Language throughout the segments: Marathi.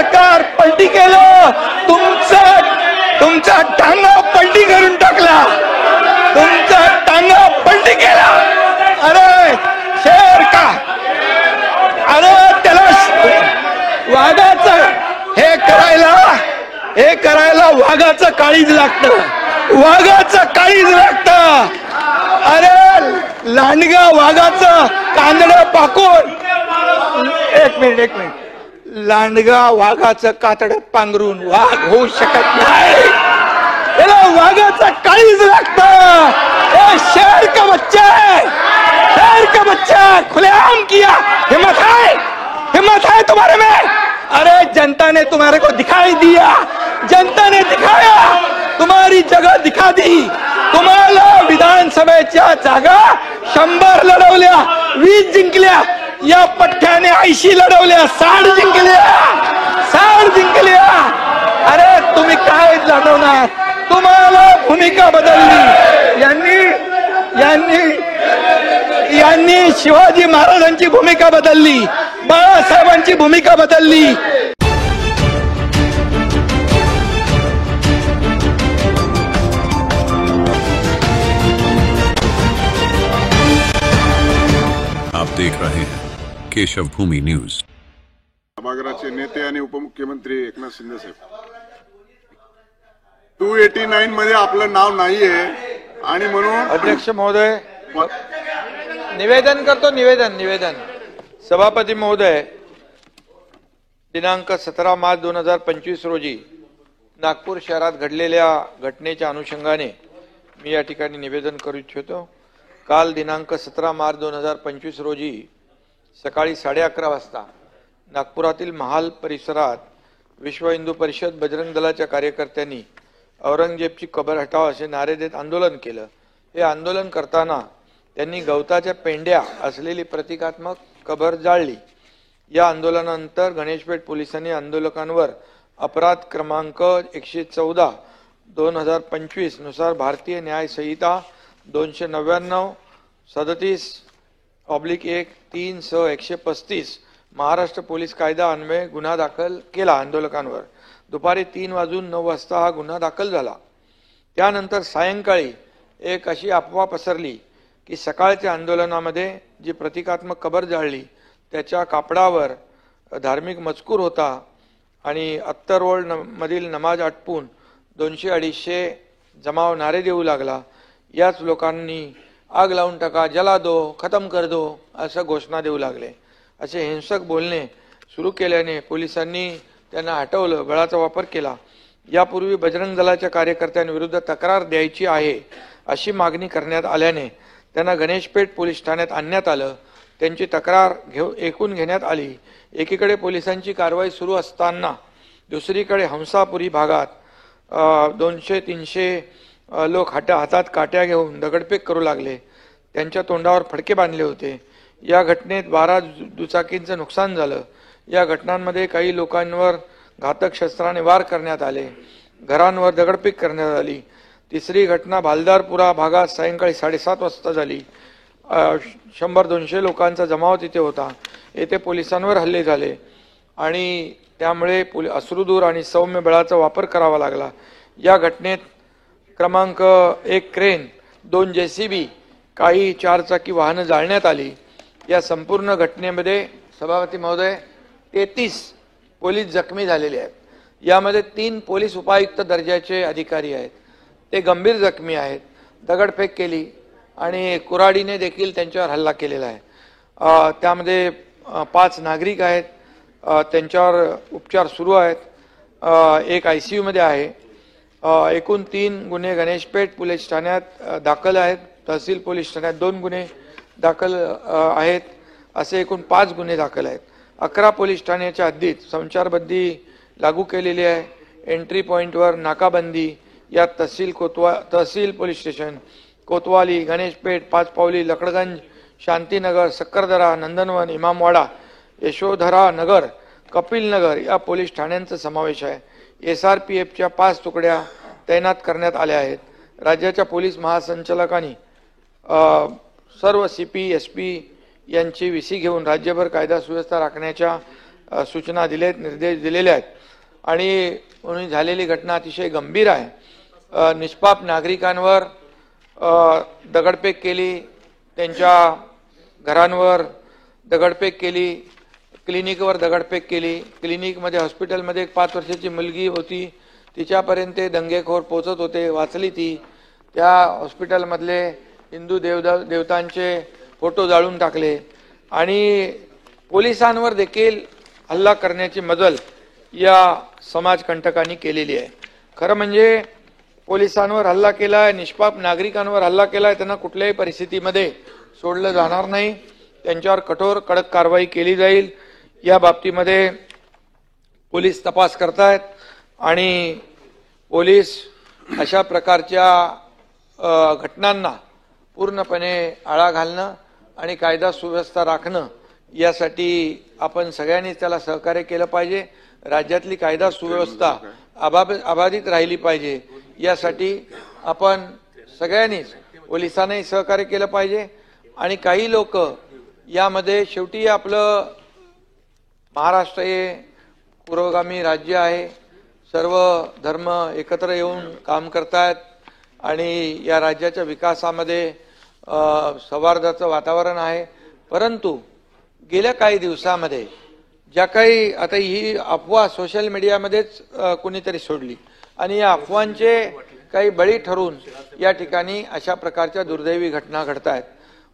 सरकार पलटी केलं, तुमचा टांगा पलटी करून टाकला, तुमचा टांगा पलटी केला. अरे शेर का, अरे त्याला वाघाचं हे करायला वाघाचं काळीज लागतं, वाघाचं काळीज लागतं. अरे लांडगा वाघाचं कांदडं पाकून, एक मिनिट, लांडगा वाघाचं कातड पांघरून वाघ होऊ शकत नाही. त्याला वाघाचं काळीज लागतं. शेर का बच्चा है, शेर का बच्चा, खुलेआम किया. हिम्मत है तुम्हारे में. अरे जनता ने तुम्हारे को दिखाई दिया, जनता ने दिखाया, तुम्हारी जगह दिखा दी. तुम्हाला विधानसभेच्या जागा 100 लढवल्या, 20 जिंकल्या. या पठ्ठ्याने 80 लढवल्या, 60 जिंकल्या. अरे तुम्ही काय लढवणार? तुम्हाला भूमिका बदलली. यांनी शिवाजी महाराजांची भूमिका बदलली, बाळासाहेबांची भूमिका बदलली. आप देख रहे हैं केशव भूमि न्यूज. सभागृहाचे नेते आणि उपमुख्यमंत्री एकनाथ शिंदे साहेब, 289 मध्ये आपलं नाव नाहीये आणि म्हणून अध्यक्ष महोदय निवेदन करतो. निवेदन सभापती महोदय, दिनांक 17 मार्च 2025 रोजी नागपूर शहरात घडलेल्या घटनेच्या अनुषंगाने मी या ठिकाणी निवेदन करू इच्छितो. काल दिनांक 17 मार्च 2025 रोजी सकाळी 11:30 वाजता नागपुरातील महाल परिसरात विश्व हिंदू परिषद बजरंग दलाच्या कार्यकर्त्यांनी औरंगजेबची कबर हटाव असे नारे देत आंदोलन केलं. हे आंदोलन करताना त्यांनी गवताच्या पेंड्या असलेली प्रतिकात्मक कबर जाळली. या आंदोलनानंतर गणेशपेठ पोलिसांनी आंदोलकांवर अपराध क्रमांक 114/2025 नुसार भारतीय न्याय संहिता 299 37/1 3 सह 135 महाराष्ट्र पोलीस कायदा अन्वये गुन्हा दाखल केला. आंदोलकांवर दुपारी 3:09 वाजता हा गुन्हा दाखल झाला. त्यानंतर सायंकाळी एक अशी अफवा पसरली की सकाळच्या आंदोलनामध्ये जी प्रतिकात्मक कबर जाळली त्याच्या कापडावर धार्मिक मजकूर होता आणि अत्तर रोड मधील नमाज आटपून 200-250 जमाव नारे देऊ लागला. याच लोकांनी आग लावून टाका, जला दो, खतम कर दो असं घोषणा देऊ लागले. असे हिंसक बोलणे सुरू केल्याने पोलिसांनी त्यांना हटवलं, बळाचा वापर केला. यापूर्वी बजरंग दलाच्या कार्यकर्त्यांविरुद्ध तक्रार द्यायची आहे अशी मागणी करण्यात आल्याने त्यांना गणेशपेठ पोलीस ठाण्यात आणण्यात आलं. त्यांची तक्रार ऐकून घेण्यात आली. एकीकडे पोलिसांची कारवाई सुरू असताना दुसरीकडे हंसापुरी भागात 200-300 लोक हातात काट्या घेऊन दगडफेक करू लागले. त्यांच्या तोंडावर फडके बांधले होते. या घटनेत 12 दुचाकींचं नुकसान झालं. या घटनांमध्ये काही लोकांवर घातक शस्त्राने वार करण्यात आले, घरांवर दगडफेक करण्यात आली. तिसरी घटना भालदारपुरा भागात सायंकाळी 7:30 वाजता झाली. 100-200 लोकांचा जमाव तिथे होता. येथे पोलिसांवर हल्ले झाले आणि त्यामुळे अश्रुधूर आणि सौम्य बळाचा वापर करावा लागला. या घटनेत क्रमांक 1 क्रेन, 2 JCB, काही 4 चाकी वाहनं जाळण्यात आली. या संपूर्ण घटनेमध्ये सभापती महोदय 33 पोलीस जखमी झालेले आहेत. यामध्ये 3 पोलीस उपायुक्त दर्जाचे अधिकारी आहेत, ते गंभीर जखमी आहेत. दगडफेक केली आणि कुऱ्हाडीने देखील त्यांच्यावर हल्ला केलेला आहे. त्यामध्ये 5 नागरिक आहेत, त्यांच्यावर उपचार सुरू आहेत. एक ICU मध्ये आहे. एकूण 3 गुन्हे गणेशपेठ पोलीस ठाण्यात दाखल आहेत. तहसील पोलीस ठाण्यात 2 गुन्हे दाखल आहेत. असे एकूण 5 गुन्हे दाखल आहेत. 11 पोलीस ठाण्याच्या हद्दीत संचारबंदी लागू केलेली आहे. एंट्री पॉइंटवर नाकाबंदी. यात तहसील पोलीस स्टेशन, कोतवाली, गणेशपेठ, पाचपावली, लकडगंज, शांतीनगर, सक्करदरा, नंदनवन, इमामवाडा, यशोधरा नगर, कपिल नगर या पोलीस ठाण्यांचा समावेश आहे. SRPFच्या 5 तुकड्या तैनात करण्यात आल्या आहेत. राज्याच्या पोलीस महासंचालकांनी सर्व CP SP यांची VC घेऊन राज्यभर कायदा सुव्यवस्था राखण्याच्या सूचना निर्देश दिलेले आहेत. आणि म्हणून झालेली घटना अतिशय गंभीर आहे. निष्पाप नागरिकांवर दगडफेक केली, त्यांच्या घरांवर दगडफेक केली, क्लिनिकवर दगडफेक केली. क्लिनिकमध्ये हॉस्पिटलमध्ये एक 5 वर्षाची मुलगी होती, तिच्यापर्यंत ते दंगेखोर पोचत होते, वाचली ती. त्या हॉस्पिटलमधले हिंदू देवतांचे फोटो जाळून टाकले आणि पोलिसांवर देखील हल्ला करण्याची मजल या समाजकंटकांनी केलेली आहे. खरं म्हणजे पोलिसांवर हल्ला केलाय, निष्पाप नागरिकांवर हल्ला केलाय, त्यांना कुठल्याही परिस्थितीमध्ये सोडलं जाणार नाही. त्यांच्यावर कठोर कडक कारवाई केली जाईल. या बाबतीमध्ये पोलीस तपास करतायत आणि पोलीस अशा प्रकारच्या घटनांना पूर्णपणे आळा घालणं आणि कायदा सुव्यवस्था राखणं यासाठी आपण सगळ्यांनीच त्याला सहकार्य केलं पाहिजे. राज्यातली कायदा सुव्यवस्था अबाधित राहिली पाहिजे यासाठी आपण सगळ्यांनीच पोलिसांनाही सहकार्य केलं पाहिजे. आणि काही लोक यामध्ये शेवटी आपलं महाराष्ट्र हे पुरोगामी राज्य आहे, सर्व धर्म एकत्र येऊन काम करतायत आणि या राज्याच्या विकासामध्ये सौहार्दाचं वातावरण आहे. परंतु गेल्या काही दिवसामध्ये ज्या काही आता ही अफवा सोशल मीडियामध्येच कुणीतरी सोडली आणि या अफवांचे काही बळी ठरून या ठिकाणी अशा प्रकारच्या दुर्दैवी घटना घडतायत.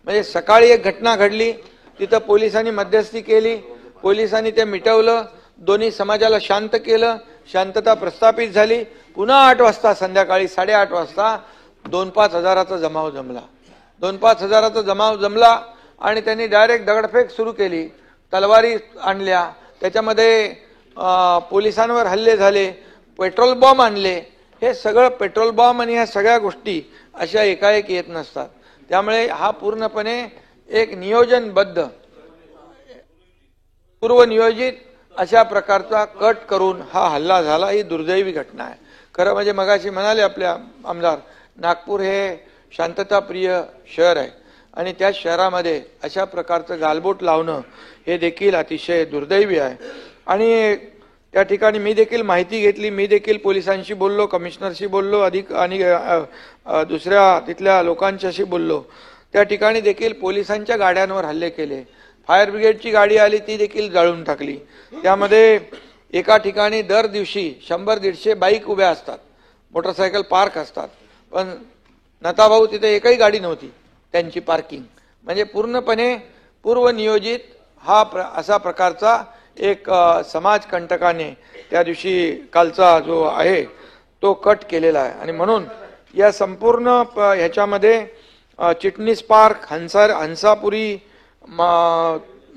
म्हणजे सकाळी एक घटना घडली, तिथं पोलिसांनी मध्यस्थी केली, पोलिसांनी ते मिटवलं, दोन्ही समाजाला शांत केलं, शांतता प्रस्थापित झाली. पुन्हा 8 वाजता संध्याकाळी 8:30 वाजता 2-5 हजाराचा जमाव जमला. 2-5 हजाराचा जमाव जमला आणि त्यांनी डायरेक्ट दगडफेक सुरू केली, तलवारी आणल्या, त्याच्यामध्ये पोलिसांवर हल्ले झाले, पेट्रोल बॉम्ब आणले. हे सगळं पेट्रोल बॉम्ब आणि ह्या सगळ्या गोष्टी अशा एकाएक येत नसतात. त्यामुळे हा पूर्णपणे एक नियोजनबद्ध पूर्वनियोजित अशा प्रकारचा कट करून हा हल्ला झाला. ही दुर्दैवी घटना आहे. खरं म्हणजे मगाशी म्हणाले आपल्या आमदार, नागपूर हे शांतताप्रिय शहर आहे आणि त्या शहरामध्ये अशा प्रकारचं गालबोट लावणं हे देखील अतिशय दुर्दैवी आहे. आणि त्या ठिकाणी मी देखील माहिती घेतली, मी देखील पोलिसांशी बोललो, कमिशनरशी बोललो, अधिक आणि दुसऱ्या तिथल्या लोकांच्याशी बोललो. त्या ठिकाणी देखील पोलिसांच्या गाड्यांवर हल्ले केले. फायर ब्रिगेडची गाडी आली, ती देखील जाळून टाकली. त्यामध्ये एका ठिकाणी दर दिवशी 100-150 बाईक उभ्या असतात, मोटरसायकल पार्क असतात, पण नताभाऊ तिथे एकही गाडी नव्हती त्यांची पार्किंग. म्हणजे पूर्णपणे पूर्वनियोजित हा असा प्रकारचा एक समाजकंटकाने त्या दिवशी कालचा जो आहे तो कट केलेला आहे. आणि म्हणून या संपूर्ण ह्याच्यामध्ये चिटणीस पार्क, हंसापुरी,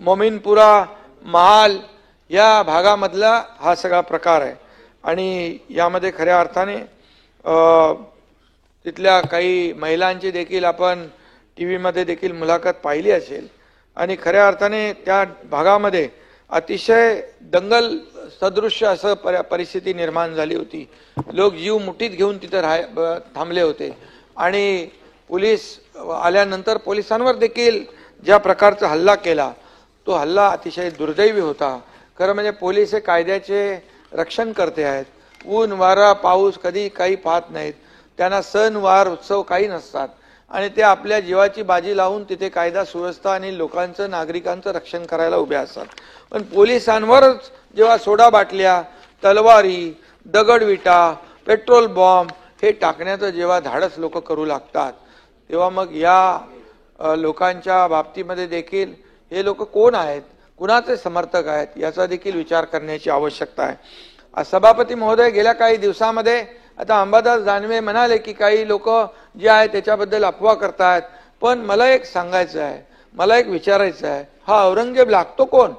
मोमिनपुरा, महाल या भागामधला हा सगळा प्रकार आहे. आणि यामध्ये खऱ्या अर्थाने तिथल्या काही महिलांची देखील आपण टीव्हीमध्ये देखील मुलाखत पाहिली असेल. आणि खऱ्या अर्थाने त्या भागामध्ये अतिशय दंगल सदृश्य असं परिस्थिती निर्माण झाली होती. लोक जीव मुठीत घेऊन तिथे थांबले होते आणि पोलीस आल्यानंतर पोलिसांवर देखील ज्या प्रकारचा हल्ला केला तो हल्ला अतिशय दुर्दैवी होता. खरं म्हणजे पोलीस हे कायद्याचे रक्षण करते आहेत. ऊन वारा पाऊस कधी काही पाहत नाहीत. त्यांना सण वार उत्सव काही नसतात आणि ते आपल्या जीवाची बाजी लावून तिथे कायदा सुव्यवस्था आणि लोकांचं नागरिकांचं रक्षण करायला उभे असतात. पण पोलिसांवरच जेव्हा सोडा बाटल्या, तलवारी, दगडविटा, पेट्रोल बॉम्ब हे टाकण्याचं जेव्हा धाडस लोक करू लागतात तेव्हा मग या लोकांच्या बाबतीमध्ये देखील हे लोक कोण आहेत, कुणाचे समर्थक आहेत याचा देखील विचार करण्याची आवश्यकता आहे. सभापती महोदय, गेल्या काही दिवसामध्ये आता अंबादास दानवे म्हणाले की काही लोक जे आहेत त्याच्याबद्दल अफवा करतात. पण मला एक सांगायचं आहे, मला एक विचारायचं आहे, हा औरंगजेब लागतो कोण?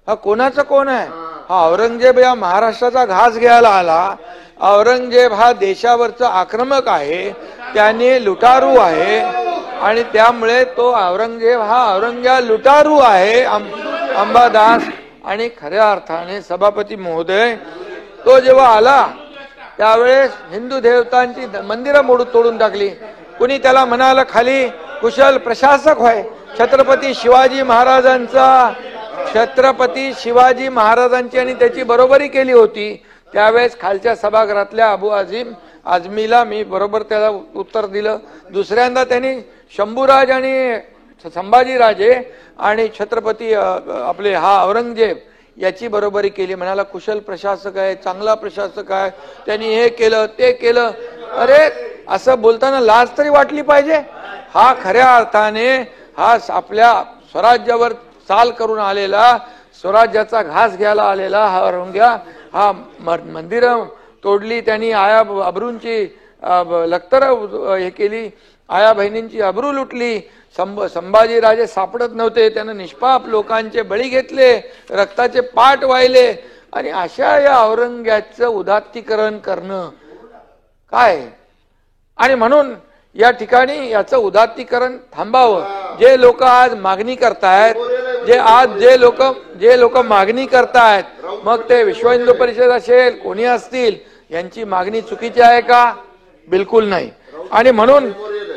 हा कोणाचा कोण आहे? हा औरंगजेब या महाराष्ट्राचा घास घ्यायला आला. औरंगजेब हा देशावरचा आक्रमक आहे, त्याने लुटारू आहे आणि त्यामुळे तो औरंगजेब हा औरंग्या लुटारू आहे अंबादास. आणि खऱ्या अर्थाने सभापती महोदय, तो जेव्हा आला त्यावेळेस हिंदू देवतांची मंदिरं तोडून टाकली. कुणी त्याला म्हणाला खाली कुशल प्रशासक होय. छत्रपती शिवाजी महाराजांची आणि त्याची बरोबरी केली होती. त्यावेळेस खालच्या सभागृहातल्या अबू आझमीला मी बरोबर त्याला उत्तर दिलं. दुसऱ्यांदा त्यांनी शंभूराज आणि संभाजीराजे आणि छत्रपती आपले औरंगजेब याची बरोबरी केली. म्हणाला कुशल प्रशासक आहे, चांगला प्रशासक आहे, त्यांनी हे केलं ते केलं. अरे असं बोलताना लाज तरी वाटली पाहिजे. हा खऱ्या अर्थाने हा आपल्या स्वराज्यावर चाल करून आलेला, स्वराज्याचा घास घ्यायला आलेला हा औरंग्या, हा मंदिर तोडली त्यांनी, आया अब्रूंची लखतर हे केली, आया बहिणींची अब्रू लुटली. संभाजीराजे सापडत नव्हते, त्यानं निष्पाप लोकांचे बळी घेतले, रक्ताचे पाट वाहिले. आणि अशा या औरंग्याचं उदात्तीकरण करणं काय? आणि म्हणून या ठिकाणी याचं उदात्तीकरण थांबावं. जे लोक आज मागणी करतायत, जे लोक मागणी करतायत, मग ते विश्व हिंदू परिषद असेल कोणी असतील, यांची मागणी चुकीची आहे का? बिलकुल नाही. आणि म्हणून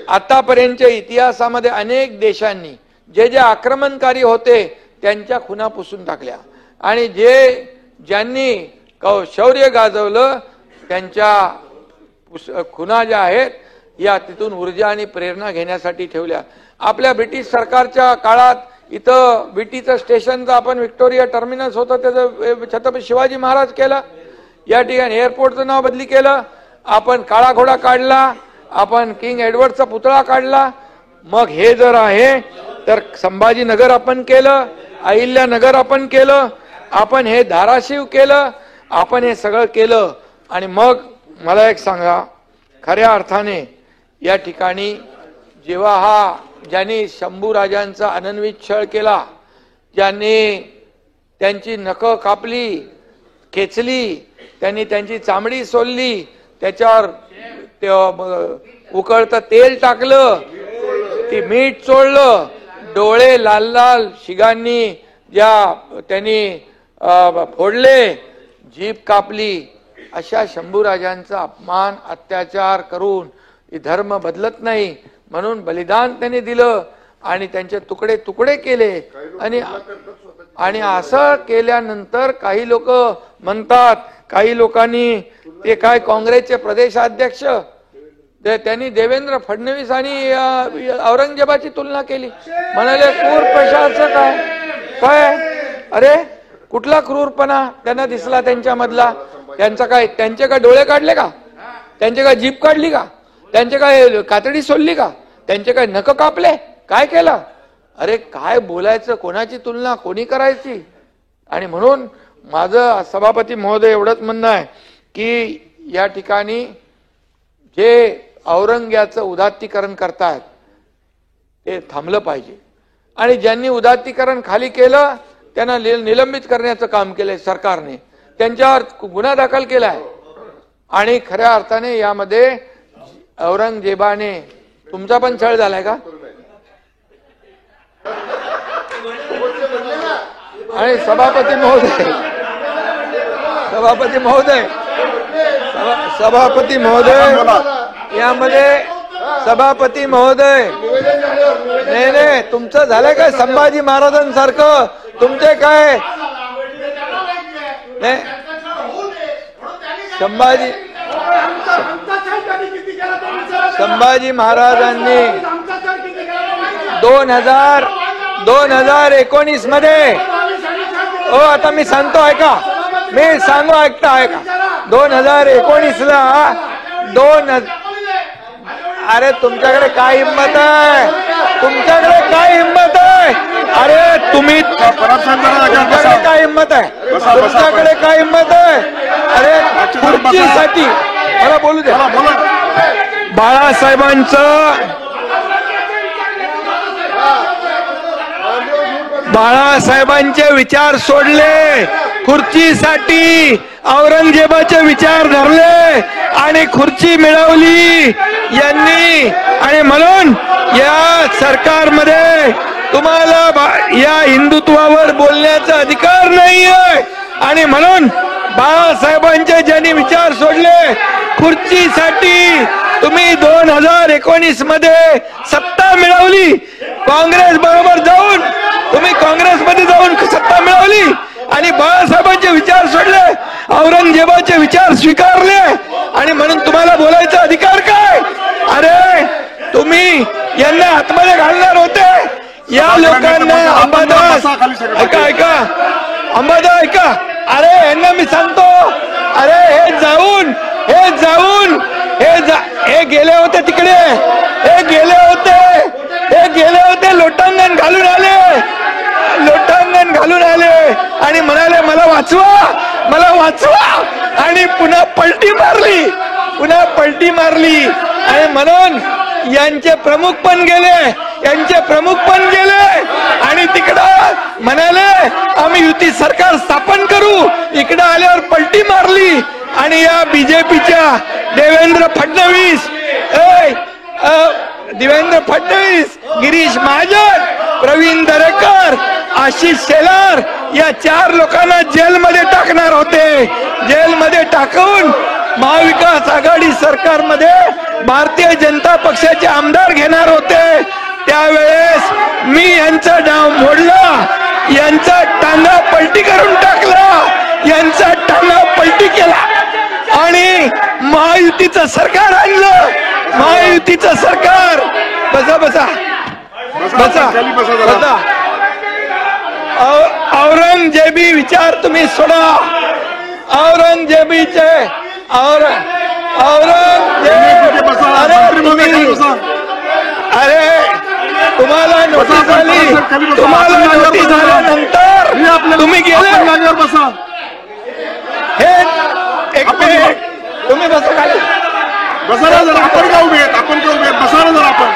आतापर्यंतच्या इतिहासामध्ये अनेक देशांनी जे आक्रमणकारी होते त्यांच्या खुणा पुसून टाकल्या आणि ज्यांनी शौर्य गाजवलं त्यांच्या खुणा ज्या आहेत या तिथून ऊर्जा आणि प्रेरणा घेण्यासाठी ठेवल्या. आपल्या ब्रिटिश सरकारच्या काळात इथं बीटीचं स्टेशनचं आपण व्हिक्टोरिया टर्मिनस होतं त्याचं छत्रपती शिवाजी महाराज केलं. या ठिकाणी एअरपोर्टचं नाव बदली केलं. आपण काळा घोडा काढला, आपण किंग एडवर्डचा पुतळा काढला. मग हे जर आहे तर संभाजीनगर आपण केलं, अहिल्यानगर आपण केलं, आपण हे धाराशिव केलं, आपण हे सगळं केलं. आणि मग मला एक सांगा, खऱ्या अर्थाने या ठिकाणी जेव्हा ज्यांनी शंभूराजांचा अनन्वित छळ केला, ज्यांनी त्यांची नखं कापली, खेचली, त्यांनी त्यांची चामडी सोलली, त्याच्यावर उकळतं तेल टाकलं, ती मीठ चोळलं, डोळे लाल लाल शिगांनी त्यांनी फोडले, जीभ कापली, अशा शंभूराजांचा अपमान अत्याचार करून धर्म बदलत नाही म्हणून बलिदान त्यांनी दिलं आणि त्यांचे तुकडे तुकडे केले. आणि असं केल्यानंतर काही लोक म्हणतात, काही लोकांनी ते काय काँग्रेसचे प्रदेशाध्यक्ष त्यांनी देवेंद्र फडणवीस आणि औरंगजेबाची तुलना केली, म्हणाले क्रूर प्रशासक आहे. काय अरे कुठला क्रूरपणा त्यांना दिसला त्यांच्यामधला? त्यांचे काय डोळे काढले का? त्यांचे काय जीभ काढली का? त्यांचे काय कातडी सोडली का? त्यांचे काय नख कापले? काय केलं? अरे काय बोलायचं, कोणाची तुलना कोणी करायची? आणि म्हणून माझं सभापती महोदय एवढंच म्हणणं आहे की या ठिकाणी जे औरंग्याचं उदात्तीकरण करतायत ते थांबलं पाहिजे. आणि ज्यांनी उदात्तीकरण खाली केलं त्यांना निलंबित करण्याचं काम केलंय सरकारने, त्यांच्यावर गुन्हा दाखल केलाय. आणि खऱ्या अर्थाने यामध्ये औरंगजेबाने तुमचा पण छळ झालाय का? आणि सभापती महोदय यामध्ये सभापती महोदय नाही तुमचं झालंय काय? संभाजी महाराजांसारखं तुमचे काय नाही? संभाजी महाराजांनी 2019 मध्ये आता मी सांगतो ऐका, मी सांगू ऐकता 2019ला अरे तुमच्याकडे काय हिंमत आहे? तुमच्याकडे काय हिंमत आहे? अरे तुमच्याकडे काय हिंमत आहे? तुमच्याकडे काय हिंमत आहे? अरे खुर्चीसाठी मला बोलू द्या. बाळासाहेबांचे विचार सोडले, खुर्चीसाठी औरंगजेबाचे विचार धरले आणि खुर्ची मिळवली यांनी. आणि म्हणून या सरकारमध्ये तुम्हाला या हिंदुत्वावर बोलण्याचा अधिकार नाहीये. आणि म्हणून बाळासाहेबांचे ज्यांनी विचार सोडले खुर्चीसाठी तुम्ही 2019 मध्ये सत्ता मिळवली, काँग्रेस बरोबर जाऊन तुम्ही काँग्रेसमध्ये जाऊन सत्ता मिळवली आणि बाळासाहेबांचे विचार सोडले औरंगजेबाचे विचार स्वीकारले आणि म्हणून तुम्हाला बोलायचा अधिकार काय? अरे तुम्ही यांना आतमध्ये घालणार होते. या लोकांना अंबादास ऐका अंबादास ऐका. अरे यांना मी सांगतो, अरे हे गेले होते तिकडे, हे गेले होते लोटांगण घालून आले आणि म्हणाले मला वाचवा आणि पुन्हा पलटी मारली आणि म्हणून यांचे प्रमुख पण गेले आणि तिकडं म्हणाले आम्ही युती सरकार स्थापन करू. इकडं आल्यावर पलटी मारली आणि या बीजेपीच्या देवेंद्र फडणवीस, गिरीश महाजन, प्रवीण दरेकर, आशिष शेलार या 4 लोकांना जेलमध्ये टाकणार होते. जेलमध्ये टाकून महाविकास आघाडी सरकारमध्ये भारतीय जनता पक्षाचे आमदार घेणार होते. त्यावेळेस मी यांचा डाव मोडला, यांचा टांगा पलटी करून टाकला, यांचा टांगा पलटी केला आणि महायुतीचं सरकार आणलं. महायुतीचं सरकार बसा औरंगजेबी विचार तुम्ही सोडा. औरंगजेबीचे अरे तुम्हाला नोटीस झाल्यानंतर तुम्ही गेले. हे एक मिनिट तुम्ही बसा खाली. बसा जरा. आपण का उभे आहेत? बसा जरा. आपण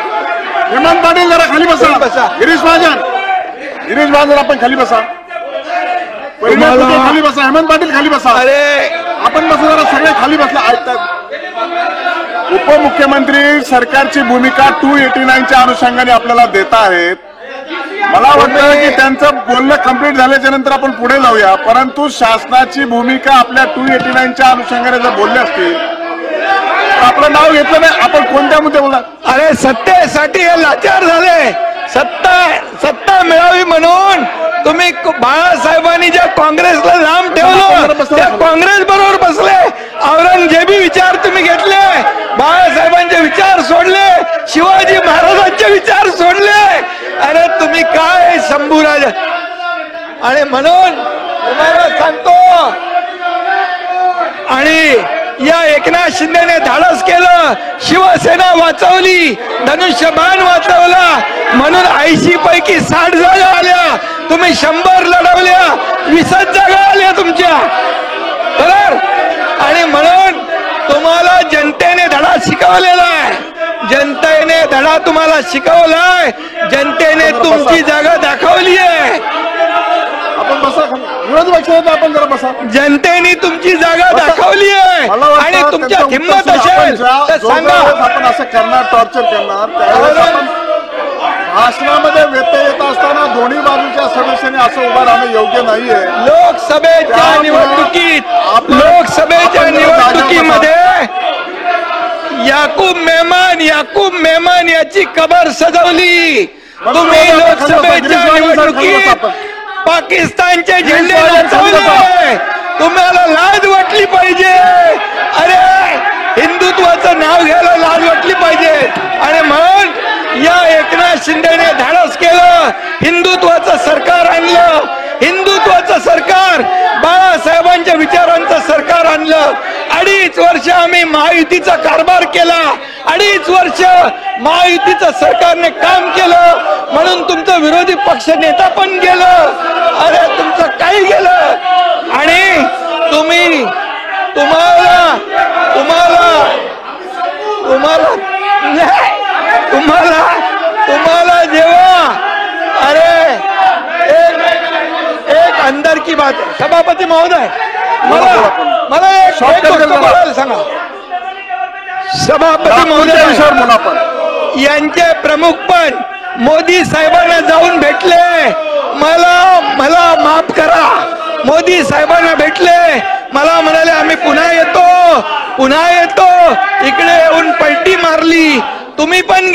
हेमंत पाटील जरा खाली बसा. गिरीश महाजन आपण खाली बसा. खाली बसा. हेमंत पाटील खाली बसा. अरे आपण बसा जरा. सगळे खाली बसला. ऐकतात. उपमुख्यमंत्री सरकारची भूमिका 289च्या अनुषंगाने आपल्याला देत आहेत. मला वाटतं की त्यांचं बोलणं कंप्लीट झाल्याच्या नंतर आपण पुढे जाऊया. परंतु शासनाची भूमिका आपल्या 289च्या अनुषंगाने जर बोलले असतील तर आपलं नाव घेतलं नाही. आपण कोणत्या मुद्दे बोलणार? अरे सत्तेसाठी हे लाचार झाले. सत्ता मिळावी म्हणून तुम्ही बाळासाहेबांनी ज्या काँग्रेसला लांब ठेवलं त्या काँग्रेस बरोबर बसले. औरंगजेबी विचार तुम्ही घेतले, बाळासाहेबांचे विचार सोडले, शिवाजी महाराजांचे विचार सोडले. अरे तुम्ही काय शंभूराज. आणि म्हणून तुम्हाला सांगतो, आणि या एकनाथ शिंदेने धाडस केलं, शिवसेना वाचवली, धनुष्यबाण वाचवला म्हणून 80 पैकी 60 जागा आल्या. तुम्ही 100 लढवल्या, 20 जागा आल्या तुमच्या बरोबर. आणि म्हणून तुम्हाला जनतेने धडा शिकवलेला आहे. जनतेने धडा तुम्हाला शिकवलाय. जनतेने तुमची जागा दाखवली आहे. आपण बसा. विरोधी पक्षात आपण जरा बसा. जनतेने तुमची जागा दाखवली आहे आणि तुमच्यात हिंमत असेल तर सांगा. आपण असं करणार, टॉर्चर करणार, त्यावेळेस आपण भाषणामध्ये व्यत्यय येत असताना दोन्ही बाजूच्या सदस्यांनी असं उभं राहणं योग्य नाहीये. लोकसभेच्या निवडणुकीमध्ये याकूब मेमन याची कबर सजवली. तुम्ही लोकसभेच्या निवडणुकीत पाकिस्तानचे झेंडे नाचवले. तुम्हाला लाज वाटली पाहिजे. अरे हिंदुत्वाचं नाव घ्यायला लाज वाटली पाहिजे. आणि म्हणून या एकनाथ शिंदेने धाडस केलं, हिंदुत्वाचं सरकार आणलं. हिंदुत्वाचं सरकार, बाळासाहेबांच्या विचारांचं सरकार आणलं. 2.5 वर्ष आम्ही महायुतीचा कारभार केला. 2.5 वर्ष महायुतीचं सरकारने काम केलं म्हणून तुमचं विरोधी पक्ष नेता पण गेलं. अरे तुमचं काही गेलं. आणि तुम्हाला जेव्हा अरे एक अंदर की बात है. सभापती महोदय, मला एक गोष्ट बोलायला सांगा. सभापती महोदय, यांचे प्रमुख पण मोदी साहेबांना जाऊन भेटले. मला माफ करा. मोदी साहेबांना भेटले, मला म्हणाले आम्ही पुन्हा येतो. इकडे येऊन पलटी मारली. तुम्ही पण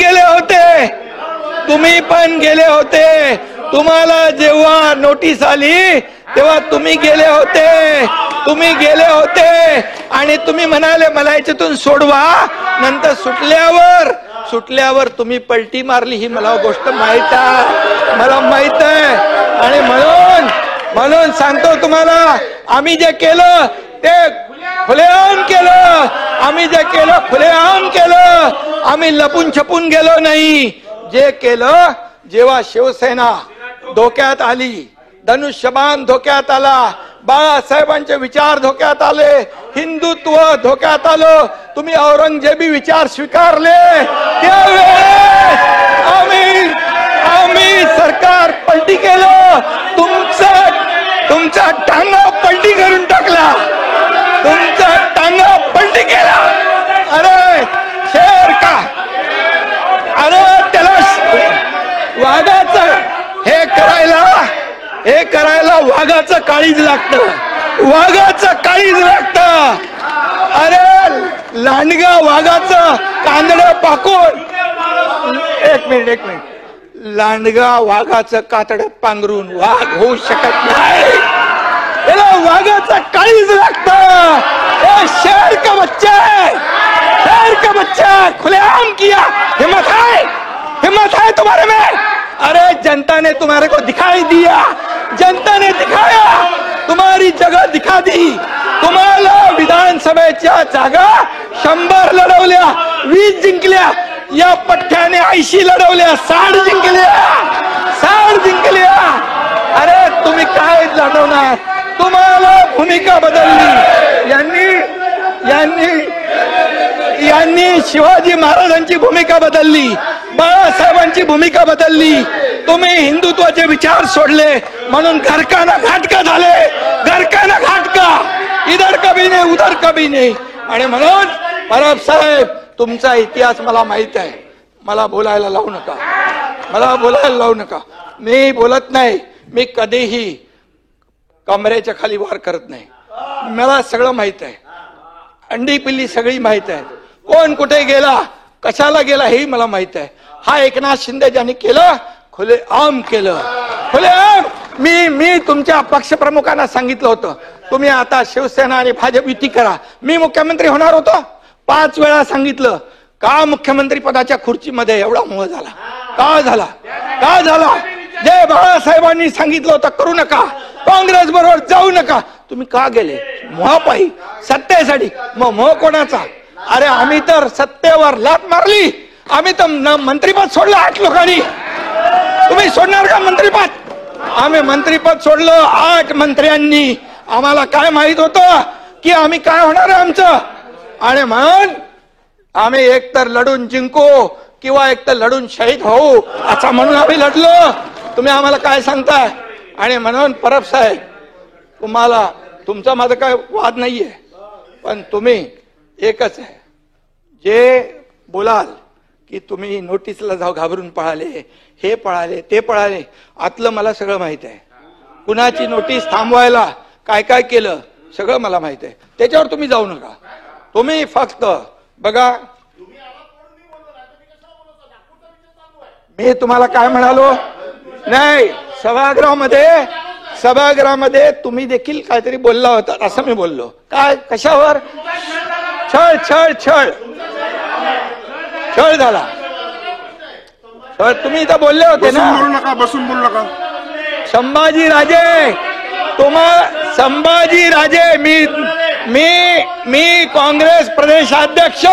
गेले होते. तुम्हाला जेव्हा नोटीस आली तेव्हा तुम्ही गेले होते. तुम्ही गेले होते आणि तुम्ही म्हणाले मला याच्यातून सोडवा, नंतर सुटल्यावर तुम्ही पलटी मारली, ही मला गोष्ट माहित आहे, मला माहित आहे. आणि म्हणून सांगतो तुम्हाला, आम्ही जे केलं ते खुलेआम केलं, आम्ही जे केलं खुलेआम केलं, आम्ही लपून छपून गेलो नाही. जे केलं, जेव्हा शिवसेना धोक्यात आली, धनुष्यबाण धोक्यात आला, बाळासाहेबांचे विचार धोक्यात आले, हिंदुत्व धोक्यात आलं, तुम्ही औरंगजेबी विचार स्वीकारले, त्यावेळेस आम्ही सरकार पलटी केलं, तुमचा टांगा पलटी करून टाकला, तुमचा टांगा पलटी केला. अरे शेर का, अरे त्याला वाघाचं हे करायला वाघाचं काळीज लागतं, वाघाचं काळीज लागतं. अरे लांडगा वाघाचं कांदडं पाकून, एक मिनिट, लांडगा वाघाचं कातडं पांघरून वाघ होऊ शकत नाही, त्याला वाघाचं काळीज लागतं. शेर का बच्चा है, शेर का बच्चा, खुलेआम किया, हिम्मत है तुम्हारे में. अरे जनता ने तुम्हारे को दिखाई दिया, जनता ने दिखाया, तुम्हारी जगह दिखा दी. तुम्हाला विधानसभेच्या जागा 100 लढवल्या, 20 जिंकल्या, या पठ्ठ्याने 80 लढवल्या, 60 जिंकल्या. अरे तुम्ही काय लढवणार, तुम्हाला भूमिका बदलली. यांनी शिवाजी महाराजांची भूमिका बदलली, बाळासाहेबांची भूमिका बदलली, तुम्ही हिंदुत्वाचे विचार सोडले, म्हणून घरकाना घाटका झाले, घरकाना घाटका, इधर कभी नाही उधर कभी नाही. आणि म्हणून परब साहेब, तुमचा इतिहास मला माहित आहे, मला बोलायला लावू नका, मी बोलत नाही, मी कधीही कमरेच्या खाली वार करत नाही, मला सगळं माहित आहे, अंडी पिल्ली सगळी माहित आहे, कोण कुठे गेला, कशाला गेला हेही मला माहित आहे. हा एकनाथ शिंदे ज्यांनी केलं, खुलेआम केलं, खुलेआम. मी तुमच्या पक्षप्रमुखांना सांगितलं होतं, तुम्ही आता शिवसेना आणि भाजप युती करा. मी मुख्यमंत्री होणार होतो, 5 वेळा सांगितलं. का मुख्यमंत्री पदाच्या खुर्चीमध्ये एवढा मोह झाला, का झाला? जे बाळासाहेबांनी सांगितलं होतं करू नका, काँग्रेस बरोबर जाऊ नका, तुम्ही का गेले? मोहापायी, सत्तेसाठी. मग मोह कोणाचा? अरे आम्ही तर सत्तेवर लात मारली, आम्ही तर मंत्रीपद सोडलं 8 लोकांनी. तुम्ही सोडणार का मंत्रीपद? आम्ही मंत्रीपद सोडलं 8 मंत्र्यांनी. आम्हाला काय माहित होतं की आम्ही काय होणार आहे आमचं. आणि म्हणून आम्ही एकतर लढून जिंकू किंवा एकतर लढून शहीद होऊ, असं म्हणून आम्ही लढलो. तुम्ही आम्हाला काय सांगताय? आणि म्हणून परब साहेब, तुमचा माझा काय वाद नाहीये, पण तुम्ही एकच आहे, जे बोलाल की तुम्ही नोटीसला जाऊ घाबरून पळाले, हे पळाले, ते पळाले, आतलं मला सगळं माहित आहे. कुणाची नोटीस थांबवायला काय काय केलं सगळं मला माहित आहे. त्याच्यावर तुम्ही जाऊ नका. तुम्ही फक्त बघा, मी तुम्हाला काय म्हणालो नाही, सभागृहामध्ये तुम्ही देखील काहीतरी बोलला होता, असं मी बोललो. काय, कशावर? छळ झाला. तुम्ही इथं बोलले होते ना, बसून बोलू नका. संभाजीराजे, मी काँग्रेस प्रदेशाध्यक्ष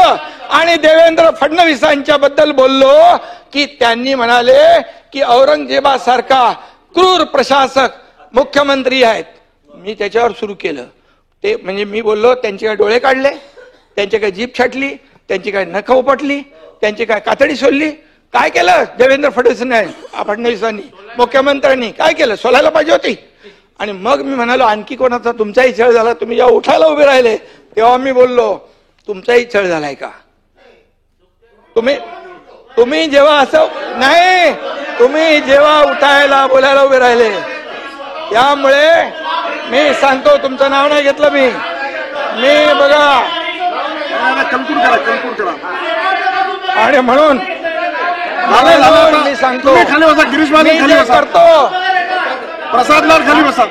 आणि देवेंद्र फडणवीसांच्या बद्दल बोललो की त्यांनी म्हणाले की औरंगजेबासारखा क्रूर प्रशासक मुख्यमंत्री आहेत. मी त्याच्यावर सुरू केलं ते, म्हणजे मी बोललो त्यांचे काय डोळे काढले, त्यांची काय जीभ छाटली, त्यांची काय नख उपटली, त्यांची काय कातडी सोडली, काय केलं देवेंद्र फडणवीसांनी, मुख्यमंत्र्यांनी काय केलं? सोलायला पाहिजे होती. आणि मग मी म्हणालो आणखी कोणाचा तुमचाही छळ झाला. तुम्ही जेव्हा उठायला उभे राहिले तेव्हा मी बोललो तुमचाही छळ झालाय का? तुम्ही जेव्हा असं नाही, तुम्ही जेव्हा उठायला बोलायला उभे राहिले, त्यामुळे मी सांगतो, तुमचं नाव नाही घेतलं मी बघा, आणि म्हणून मी सांगतो, मी जे करतो, प्रसाद लाल खाली बसा.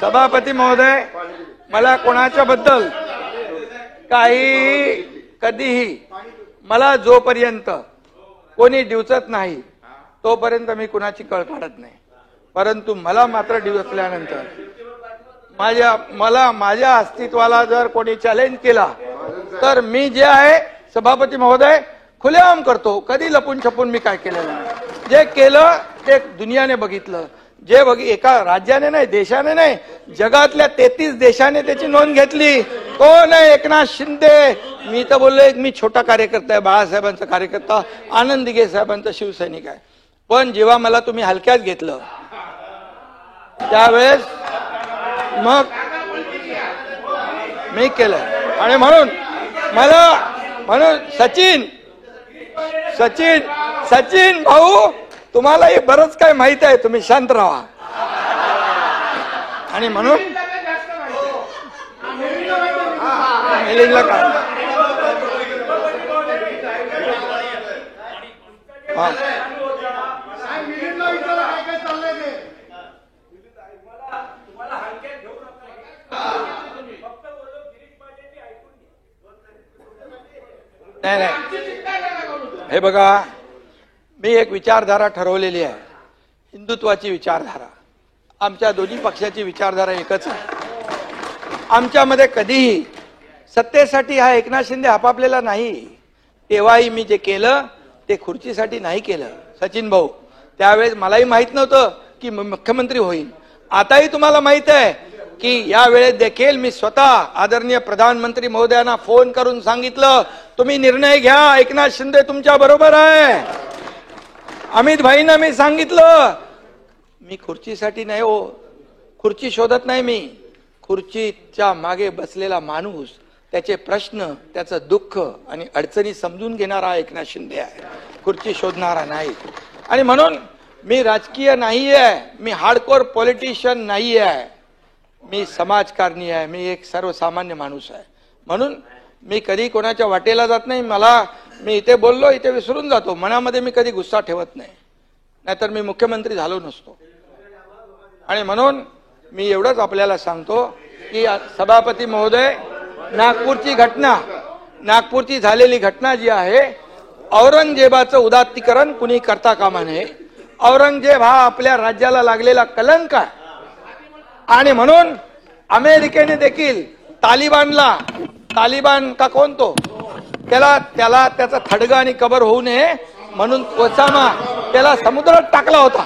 सभापती महोदय, मला कोणाच्या बद्दल काही कधीही मला जोपर्यंत कोणी डिवचत नाही तोपर्यंत मी कुणाची कळ काढत नाही. परंतु मला मात्र डिवचल्यानंतर माझ्या अस्तित्वाला जर कोणी चॅलेंज केला तर मी जे आहे सभापती महोदय खुलेआम करतो. कधी लपून छपून मी काय केलेलं नाही. जे केलं ते दुनियाने बघितलं. जे एका राज्याने नाही, देशाने नाही, जगातल्या 33 देशाने त्याची नोंद घेतली. कोण आहे? एकनाथ शिंदे. मी तर बोललो मी छोटा कार्यकर्ता आहे, बाळासाहेबांचा कार्यकर्ता, आनंद दिघे साहेबांचा शिवसैनिक आहे. पण जेव्हा मला तुम्ही हलक्यात घेतलं त्यावेळेस मग मी केलं. आणि म्हणून सचिन भाऊ, तुम्हाला हे बरंच काय माहित आहे, तुम्ही शांत राहा. आणि म्हणून नाही, हे बघा, मी एक विचारधारा ठरवलेली आहे, हिंदुत्वाची विचारधारा. आमच्या दोन्ही पक्षाची विचारधारा एकच आहे. आमच्यामध्ये कधीही सत्तेसाठी हा एकनाथ शिंदे आपापलेला नाही. तेव्हाही मी जे केलं ते खुर्चीसाठी नाही केलं सचिन भाऊ. त्यावेळेस मलाही माहित नव्हतं की मुख्यमंत्री होईल. आताही तुम्हाला माहित आहे की या वेळेस देखील मी स्वतः आदरणीय प्रधानमंत्री महोदयांना फोन करून सांगितलं, तुम्ही निर्णय घ्या, एकनाथ शिंदे तुमच्या बरोबर आहे. अमित भाईंना मी सांगितलं, मी खुर्चीसाठी नाही हो, खुर्ची शोधत नाही. मी खुर्चीच्या मागे बसलेला माणूस, त्याचे प्रश्न, त्याचं दुःख आणि अडचणी समजून घेणारा एकनाथ शिंदे आहे, खुर्ची शोधणारा नाही. आणि म्हणून मी राजकीय नाही आहे, मी हार्डकोर पॉलिटिशियन नाही आहे, मी समाजकारणी आहे, मी एक सर्वसामान्य माणूस आहे. म्हणून मी कधी कोणाच्या वाटेला जात नाही. मी इथे बोललो, इथे विसरून जातो. मनामध्ये मी कधी गुस्सा ठेवत नाही, नाहीतर मी मुख्यमंत्री झालो नसतो. आणि म्हणून मी एवढंच आपल्याला सांगतो की सभापती महोदय, नागपूरची झालेली घटना जी आहे, औरंगजेबाचं उदात्तीकरण कुणी करता कामा नये. औरंगजेब हा आपल्या राज्याला लागलेला कलंक आहे. आणि म्हणून अमेरिकेने देखील तालिबान का कोण तो, त्याला त्याचा थडगा आणि कबर होऊ नये म्हणून ओसामा त्याला समुद्रात टाकला होता,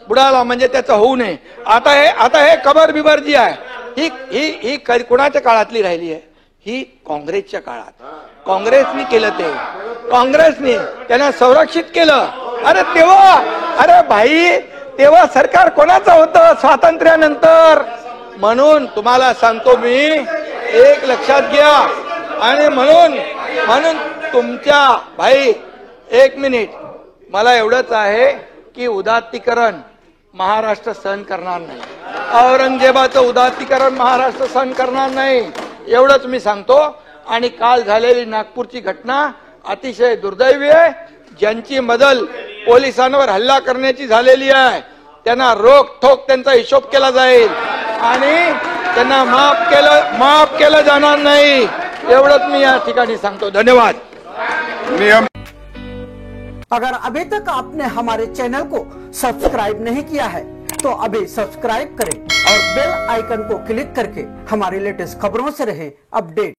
बुडाला, म्हणजे त्याचं होऊ नये. आता हे कबर बिबर जी आहे ही कुणाच्या काळातली राहिली आहे? ही काँग्रेसच्या काळात. काँग्रेसने केलं, काँग्रेसने त्यांना संरक्षित केलं. अरे भाई, तेव्हा सरकार कोणाचं होतं स्वातंत्र्यानंतर? म्हणून तुम्हाला सांगतो मी, एक लक्षात घ्या. आणि म्हणून तुमच्या भाई, एक मिनिट, मला एवढंच आहे की उदात्तीकरण महाराष्ट्र सहन करणार नाही. औरंगजेबाचं उदात्तीकरण महाराष्ट्र सहन करणार नाही, एवढंच मी सांगतो. आणि काल झालेली नागपूरची घटना अतिशय दुर्दैवी आहे. ज्यांची मदत पोलिसांवर हल्ला करण्याची झालेली आहे त्यांना रोखोक त्यांचा हिशोब केला जाईल आणि त्यांना माफ केलं जाणार नाही, एवढंच मी या ठिकाणी सांगतो. धन्यवाद. अगर अभी तक आपने हमारे चैनल को सब्सक्राइब नहीं किया है तो अभी सब्सक्राइब करें और बेल आइकन को क्लिक करके हमारी लेटेस्ट खबरों से रहे अपडेट।